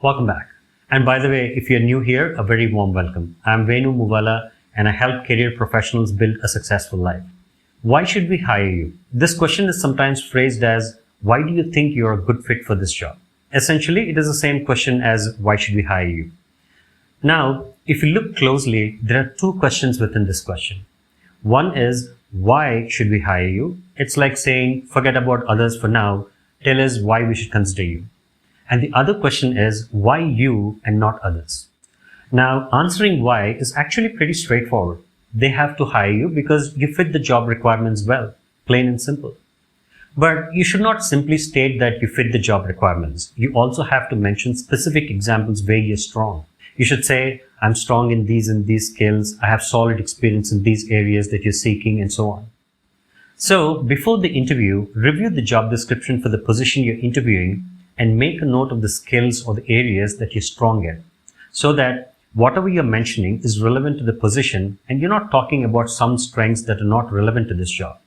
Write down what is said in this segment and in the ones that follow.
Welcome back. And by the way, if you're new here, a very warm welcome. I'm Venu Muvala and I help career professionals build a successful life. Why should we hire you? This question is sometimes phrased as, why do you think you're a good fit for this job? Essentially, it is the same question as, why should we hire you? Now, if you look closely, there are two questions within this question. One is, why should we hire you? It's like saying, forget about others for now. Tell us why we should consider you. And the other question is, why you and not others? Now, answering why is actually pretty straightforward. They have to hire you because you fit the job requirements well, plain and simple. But you should not simply state that you fit the job requirements. You also have to mention specific examples where you're strong. You should say, I'm strong in these and these skills. I have solid experience in these areas that you're seeking, and so on. So, before the interview, review the job description for the position you're interviewing and make a note of the skills or the areas that you're strong in, so that whatever you're mentioning is relevant to the position and you're not talking about some strengths that are not relevant to this job.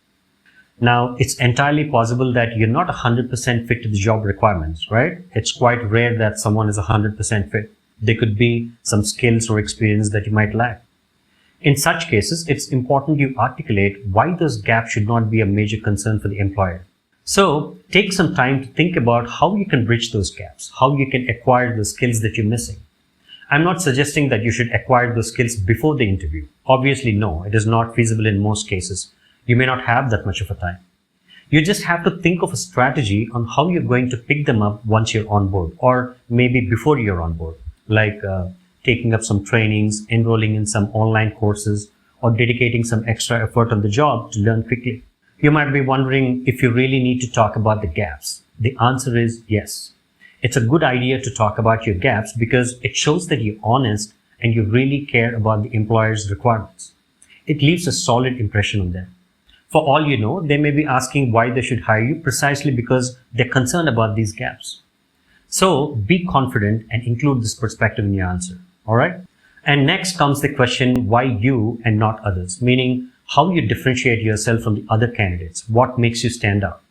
Now, it's entirely possible that you're not 100% fit to the job requirements, right? It's quite rare that someone is 100% fit. There could be some skills or experience that you might lack. In such cases, it's important you articulate why those gaps should not be a major concern for the employer. So, take some time to think about how you can bridge those gaps, how you can acquire the skills that you're missing. I'm not suggesting that you should acquire those skills before the interview. Obviously, no, it is not feasible in most cases. You may not have that much of a time. You just have to think of a strategy on how you're going to pick them up once you're on board, or maybe before you're on board, like taking up some trainings, enrolling in some online courses, or dedicating some extra effort on the job to learn quickly. You might be wondering if you really need to talk about the gaps. The answer is yes. It's a good idea to talk about your gaps because it shows that you're honest and you really care about the employer's requirements. It leaves a solid impression on them. For all you know, they may be asking why they should hire you precisely because they're concerned about these gaps. So be confident and include this perspective in your answer. All right? And next comes the question, why you and not others? Meaning, how you differentiate yourself from the other candidates. What makes you stand out?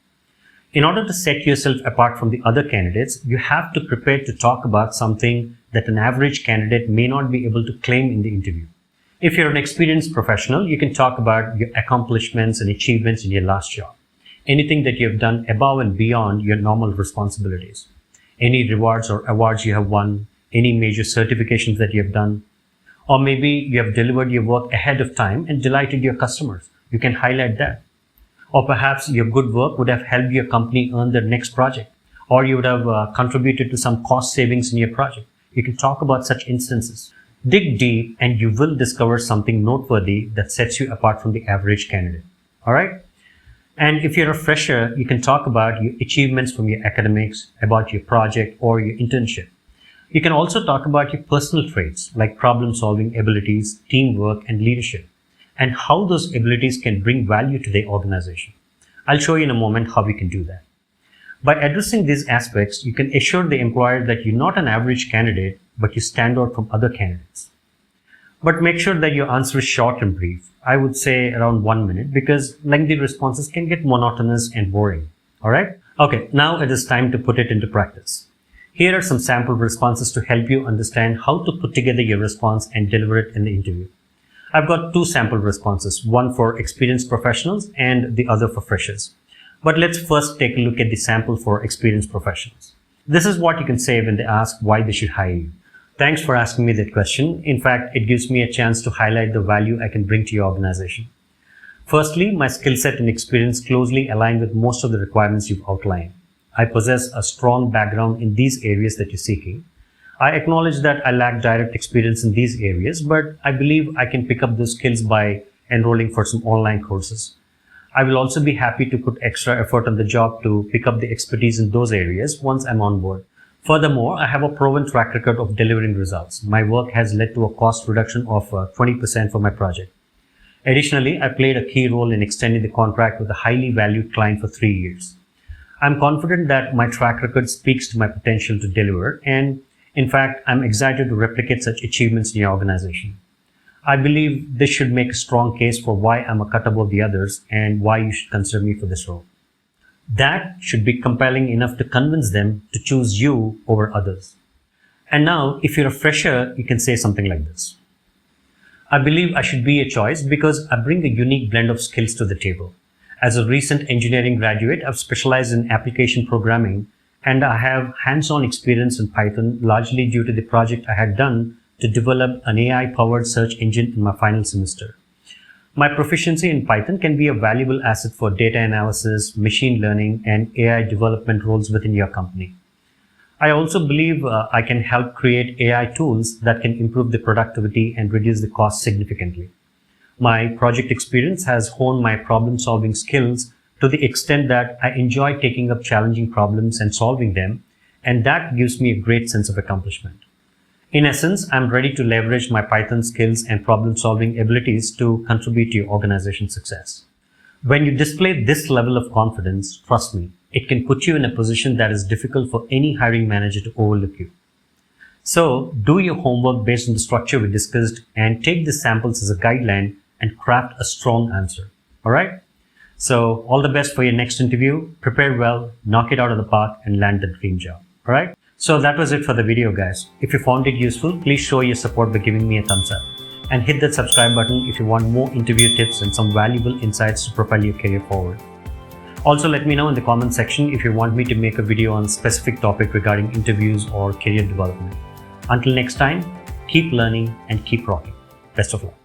In order to set yourself apart from the other candidates, you have to prepare to talk about something that an average candidate may not be able to claim in the interview. If you're an experienced professional, you can talk about your accomplishments and achievements in your last job. Anything that you've done above and beyond your normal responsibilities. Any rewards or awards you have won, any major certifications that you have done, or maybe you have delivered your work ahead of time and delighted your customers. You can highlight that. Or perhaps your good work would have helped your company earn their next project, or you would have contributed to some cost savings in your project. You can talk about such instances. Dig deep and you will discover something noteworthy that sets you apart from the average candidate. All right? And if you're a fresher, you can talk about your achievements from your academics, about your project or your internship. You can also talk about your personal traits like problem-solving abilities, teamwork, and leadership, and how those abilities can bring value to the organization. I'll show you in a moment how we can do that. By addressing these aspects, you can assure the employer that you're not an average candidate, but you stand out from other candidates. But make sure that your answer is short and brief. I would say around 1 minute because lengthy responses can get monotonous and boring. All right? Okay, now it is time to put it into practice. Here are some sample responses to help you understand how to put together your response and deliver it in the interview. I've got two sample responses, one for experienced professionals and the other for freshers. But let's first take a look at the sample for experienced professionals. This is what you can say when they ask why they should hire you. Thanks for asking me that question. In fact, it gives me a chance to highlight the value I can bring to your organization. Firstly, my skill set and experience closely align with most of the requirements you've outlined. I possess a strong background in these areas that you're seeking. I acknowledge that I lack direct experience in these areas, but I believe I can pick up those skills by enrolling for some online courses. I will also be happy to put extra effort on the job to pick up the expertise in those areas once I'm on board. Furthermore, I have a proven track record of delivering results. My work has led to a cost reduction of 20% for my project. Additionally, I played a key role in extending the contract with a highly valued client for 3 years. I'm confident that my track record speaks to my potential to deliver, and in fact, I'm excited to replicate such achievements in your organization. I believe this should make a strong case for why I'm a cut above the others and why you should consider me for this role. That should be compelling enough to convince them to choose you over others. And now, if you're a fresher, you can say something like this. I believe I should be a choice because I bring a unique blend of skills to the table. As a recent engineering graduate, I've specialized in application programming, and I have hands-on experience in Python, largely due to the project I had done to develop an AI-powered search engine in my final semester. My proficiency in Python can be a valuable asset for data analysis, machine learning, and AI development roles within your company. I also believe I can help create AI tools that can improve the productivity and reduce the cost significantly. My project experience has honed my problem-solving skills to the extent that I enjoy taking up challenging problems and solving them, and that gives me a great sense of accomplishment. In essence, I'm ready to leverage my Python skills and problem-solving abilities to contribute to your organization's success. When you display this level of confidence, trust me, it can put you in a position that is difficult for any hiring manager to overlook you. So, do your homework based on the structure we discussed and take the samples as a guideline and craft a strong answer. Alright? So, all the best for your next interview. Prepare well, knock it out of the park, and land the dream job. Alright? So that was it for the video, guys. If you found it useful, please show your support by giving me a thumbs up. And hit that subscribe button if you want more interview tips and some valuable insights to propel your career forward. Also, let me know in the comment section if you want me to make a video on a specific topic regarding interviews or career development. Until next time, keep learning and keep rocking. Best of luck.